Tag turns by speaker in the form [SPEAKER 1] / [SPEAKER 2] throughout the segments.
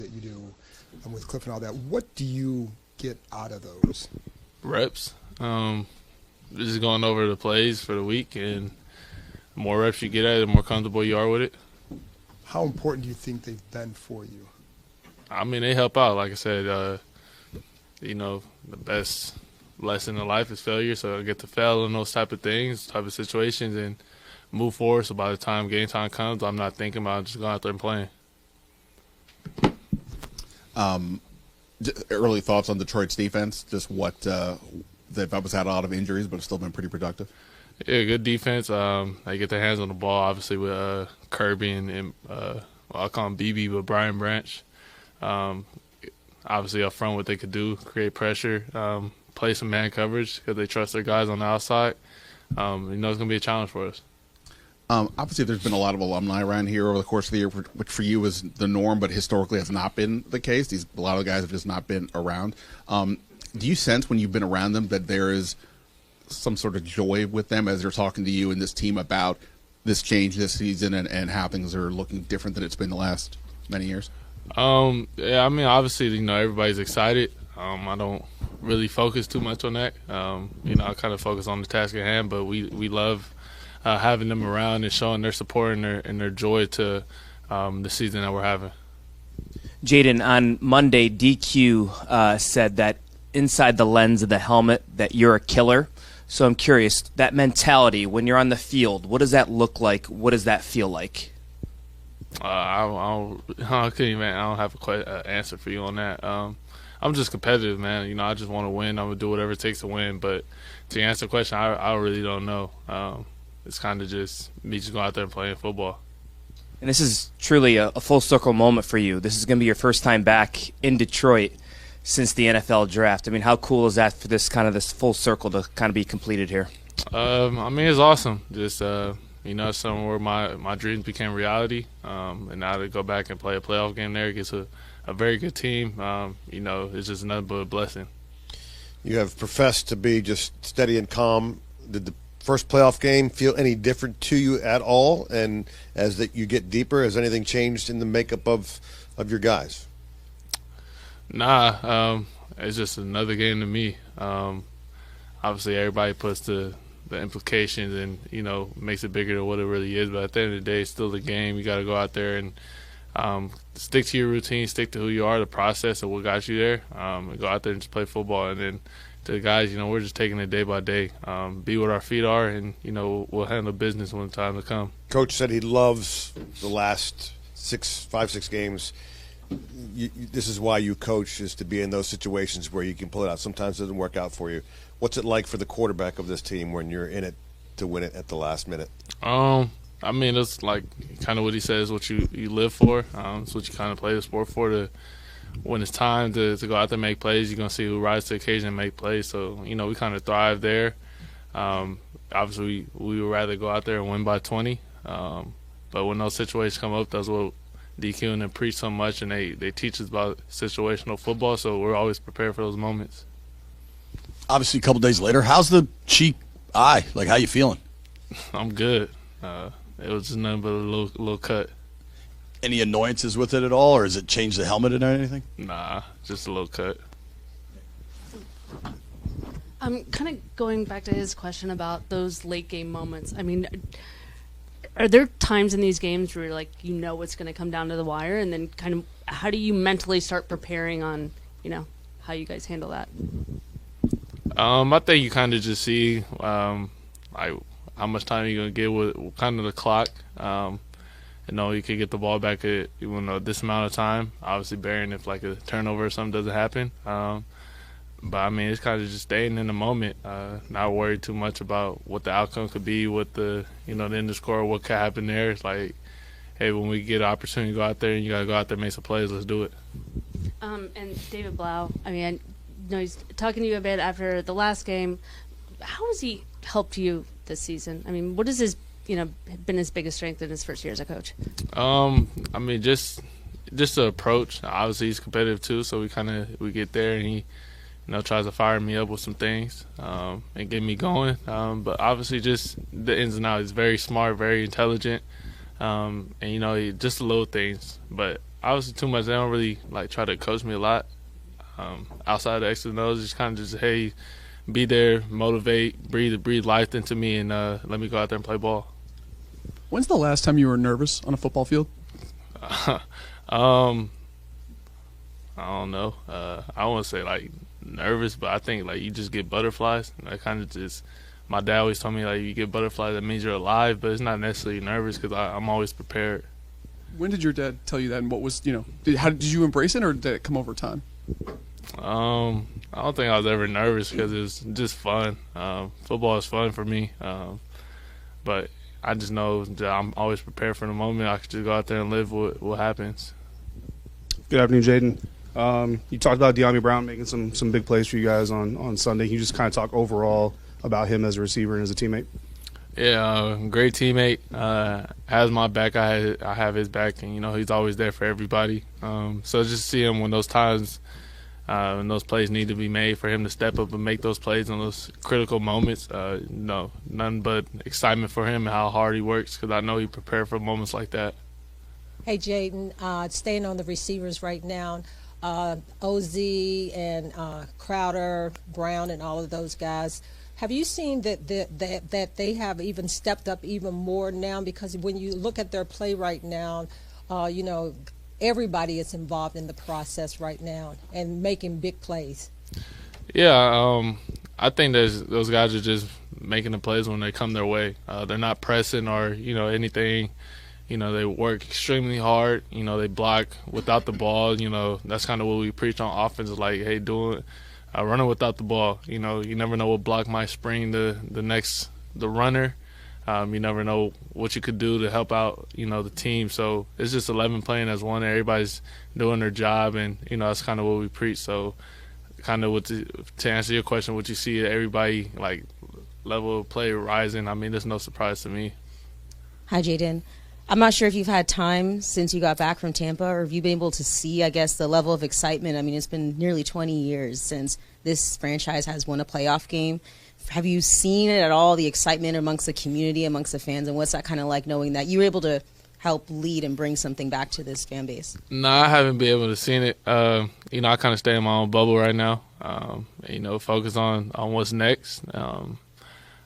[SPEAKER 1] that you do with Cliff and all that. What do you get out of those?
[SPEAKER 2] Reps. Just going over the plays for the week, and the more reps you get at it, the more comfortable you are with it.
[SPEAKER 1] How important do you think they've been for you?
[SPEAKER 2] I mean, they help out. Like I said, the best lesson in life is failure, so I get to fail in those type of things, type of situations, and move forward. So by the time game time comes, I'm not thinking about it, just going out there and playing.
[SPEAKER 3] Early thoughts on Detroit's defense, just what they've always had a lot of injuries, but have still been pretty productive.
[SPEAKER 2] Yeah, good defense. They get their hands on the ball, obviously, with Kirby and I'll call him BB, but Brian Branch. Obviously, up front, what they could do, create pressure, play some man coverage because they trust their guys on the outside. It's going to be a challenge for us.
[SPEAKER 3] Obviously, there's been a lot of alumni around here over the course of the year, which for you is the norm, but historically has not been the case. A lot of the guys have just not been around. Do you sense when you've been around them that there is some sort of joy with them as they're talking to you and this team about this change this season and how things are looking different than it's been the last many years?
[SPEAKER 2] Yeah, I mean, obviously, everybody's excited. I don't really focus too much on that. I kind of focus on the task at hand, but we love having them around and showing their support and their joy to the season that we're having.
[SPEAKER 4] Jayden, on Monday, DQ said that inside the lens of the helmet that you're a killer. So I'm curious, that mentality when you're on the field, what does that look like? What does that feel like?
[SPEAKER 2] I don't have an answer for you on that. I'm just competitive, man. I just want to win. I'm gonna do whatever it takes to win. But to answer the question, I really don't know. It's kind of just me just going out there and playing football.
[SPEAKER 4] And this is truly a full circle moment for you. This is going to be your first time back in Detroit since the NFL draft. I mean, how cool is that for this full circle to kind of be completed here?
[SPEAKER 2] I mean, it's awesome. Just somewhere where my dreams became reality. And now to go back and play a playoff game there against a very good team, it's just nothing but a blessing.
[SPEAKER 5] You have professed to be just steady and calm. Did the first playoff game feel any different to you at all? And as you get deeper, has anything changed in the makeup of your guys?
[SPEAKER 2] Nah, it's just another game to me. Obviously, everybody puts the implications and, makes it bigger than what it really is. But at the end of the day, it's still the game. You got to go out there and stick to your routine, stick to who you are, the process of what got you there, and go out there and just play football. And then to the guys, we're just taking it day by day. Be what our feet are, and, we'll handle business when the time to come.
[SPEAKER 5] Coach said he loves the last 5-6 games. This is why you coach, is to be in those situations where you can pull it out. Sometimes it doesn't work out for you. What's it like for the quarterback of this team when you're in it to win it at the last minute?
[SPEAKER 2] I mean, it's like kind of what he says, what you live for. It's what you kind of play the sport for. When it's time to go out there and make plays, you're going to see who rises to the occasion and make plays. So, we kind of thrive there. Obviously, we would rather go out there and win by 20. But when those situations come up, that's what DQ and them preach so much, and they teach us about situational football, so we're always prepared for those moments.
[SPEAKER 6] Obviously, a couple days later, how's the cheek eye? Like, how you feeling?
[SPEAKER 2] I'm good. It was just nothing but a little cut.
[SPEAKER 6] Any annoyances with it at all, or has it changed the helmet or anything?
[SPEAKER 2] Nah, just a little cut.
[SPEAKER 7] Kind of going back to his question about those late game moments. I mean, are there times in these games where it's going to come down to the wire, and then kind of how do you mentally start preparing on, how you guys handle that?
[SPEAKER 2] I think you kind of just see how much time you're going to get with kind of the clock. You could get the ball back at this amount of time, obviously bearing if like a turnover or something doesn't happen. But, I mean, it's kind of just staying in the moment, not worried too much about what the outcome could be, what the end of score, what could happen there. It's like, hey, when we get an opportunity to go out there and you got to go out there and make some plays, let's do it.
[SPEAKER 7] And David Blau, I mean, I know he's talking to you a bit after the last game. How has he helped you this season? I mean, what has been his biggest strength in his first year as a coach?
[SPEAKER 2] I mean, just the approach. Obviously, he's competitive too, so we get there and he tries to fire me up with some things and get me going. But obviously just the ins and outs. He's very smart, very intelligent, and, just the little things. But obviously too much. They don't really like try to coach me a lot. Outside of the X's and O's, just kind of just, hey, be there, motivate, breathe life into me, and let me go out there and play ball.
[SPEAKER 8] When's the last time you were nervous on a football field?
[SPEAKER 2] I don't know. I won't say like nervous, but I think like you just get butterflies. And I kind of just, my dad always told me like you get butterflies, that means you're alive, but it's not necessarily nervous because I'm always prepared.
[SPEAKER 8] When did your dad tell you that, and what was, how did you embrace it, or did it come over time?
[SPEAKER 2] I don't think I was ever nervous because it was just fun. Football is fun for me, but I just know that I'm always prepared for the moment. I can just go out there and live what happens.
[SPEAKER 9] Good afternoon, Jayden. You talked about De'Ami Brown making some big plays for you guys on Sunday. Can you just kind of talk overall about him as a receiver and as a teammate?
[SPEAKER 2] Yeah, great teammate. Has my back. I have his back, and he's always there for everybody. So just see him when those times, when those plays need to be made, for him to step up and make those plays in those critical moments. No, nothing but excitement for him and how hard he works, because I know he prepared for moments like that.
[SPEAKER 10] Hey, Jayden, staying on the receivers right now, OZ and Crowder, Brown, and all of those guys. Have you seen that they have even stepped up even more now? Because when you look at their play right now, everybody is involved in the process right now and making big plays.
[SPEAKER 2] Yeah, I think those guys are just making the plays when they come their way. They're not pressing or anything. They work extremely hard. They block without the ball. That's kind of what we preach on offense, is like, hey, running without the ball. You never know what block might spring the runner. You never know what you could do to help out, the team. So it's just 11 playing as one. Everybody's doing their job, and that's kind of what we preach. So kind of to answer your question, what you see everybody like level of play rising. I mean, there's no surprise to me.
[SPEAKER 11] Hi, Jayden. I'm not sure if you've had time since you got back from Tampa, or if you've been able to see, I guess, the level of excitement. I mean, it's been nearly 20 years since this franchise has won a playoff game. Have you seen it at all, the excitement amongst the community, amongst the fans, and what's that kind of like, knowing that you were able to help lead and bring something back to this fan base?
[SPEAKER 2] No, I haven't been able to see it. I kind of stay in my own bubble right now, focus on what's next.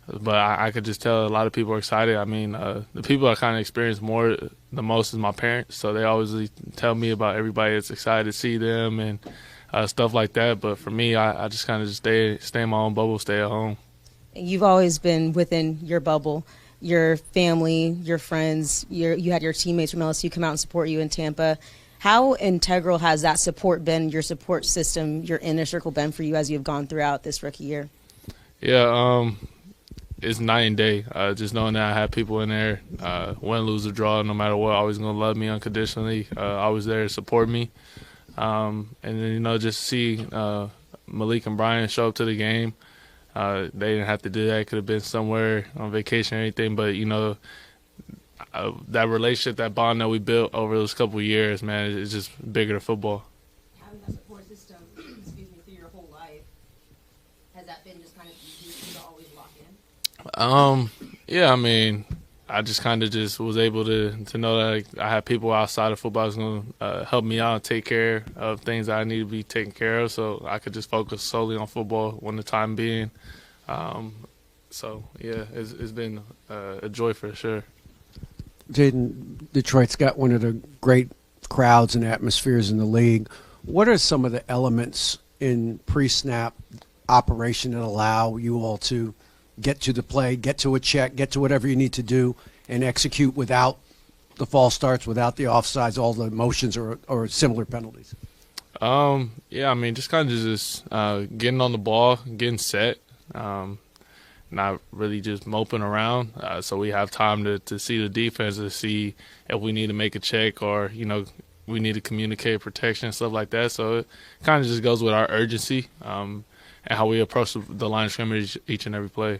[SPEAKER 2] But I could just tell a lot of people are excited. I mean, the people I kind of experience the most is my parents. So they always tell me about everybody that's excited to see them and stuff like that. But for me, I just kind of just stay in my own bubble, stay at home.
[SPEAKER 11] You've always been within your bubble, your family, your friends. You had your teammates from LSU come out and support you in Tampa. How integral has that support been, your support system, your inner circle been for you as you've gone throughout this rookie year?
[SPEAKER 2] Yeah, it's night and day. Just knowing that I have people in there, win, lose, or draw, no matter what, always going to love me unconditionally, always there to support me. And then, just see Malik and Brian show up to the game. They didn't have to do that. Could have been somewhere on vacation or anything. But, that relationship, that bond that we built over those couple of years, man, it's just bigger than football.
[SPEAKER 11] Having that support system, through your whole life, has that been just kind of easy for you to always lock in?
[SPEAKER 2] Yeah, I mean, I just kind of just was able to know that I had people outside of football that's going to help me out and take care of things that I need to be taken care of, so I could just focus solely on football when the time being. So, yeah, it's been a joy for sure.
[SPEAKER 12] Jayden, Detroit's got one of the great crowds and atmospheres in the league. What are some of the elements in pre-snap operation that allow you all to get to the play, get to a check, get to whatever you need to do, and execute without the false starts, without the offsides, all the motions or similar penalties?
[SPEAKER 2] Yeah, I mean, just kind of just getting on the ball, getting set, not really just moping around. So we have time to see the defense, to see if we need to make a check or, we need to communicate protection and stuff like that. So it kind of just goes with our urgency and how we approach the line of scrimmage each and every play.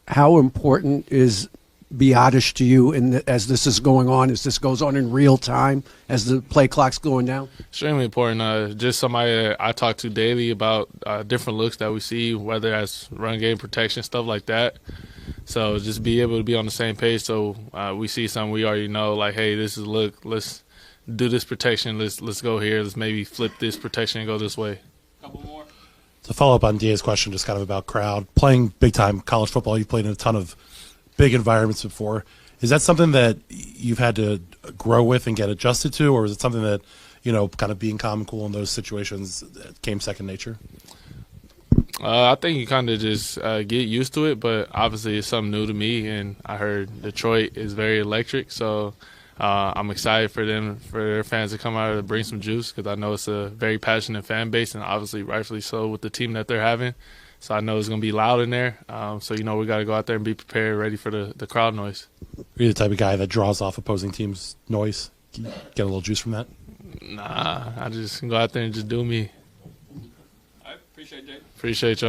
[SPEAKER 12] How important is Biotish to you as this is going on, as this goes on in real time, as the play clock's going down?
[SPEAKER 2] Extremely important. Just somebody that I talk to daily about different looks that we see, whether that's run game protection, stuff like that. So just be able to be on the same page so we see something we already know, like, hey, this is a look, let's do this protection. Let's go here. Let's maybe flip this protection and go this way.
[SPEAKER 4] Couple more.
[SPEAKER 13] To follow up on Da's question, just kind of about crowd, playing big-time college football, you've played in a ton of big environments before. Is that something that you've had to grow with and get adjusted to, or is it something that, kind of being calm and cool in those situations came second nature?
[SPEAKER 2] I think you kind of just get used to it, but obviously it's something new to me, and I heard Detroit is very electric, so I'm excited for their fans to come out and bring some juice, because I know it's a very passionate fan base, and obviously rightfully so with the team that they're having. So I know it's going to be loud in there. So, we got to go out there and be prepared, ready for the crowd noise.
[SPEAKER 13] Are you the type of guy that draws off opposing teams' noise? Can you get a little juice from that?
[SPEAKER 2] Nah, I just go out there and just do me.
[SPEAKER 4] I appreciate it, Jay.
[SPEAKER 2] Appreciate y'all.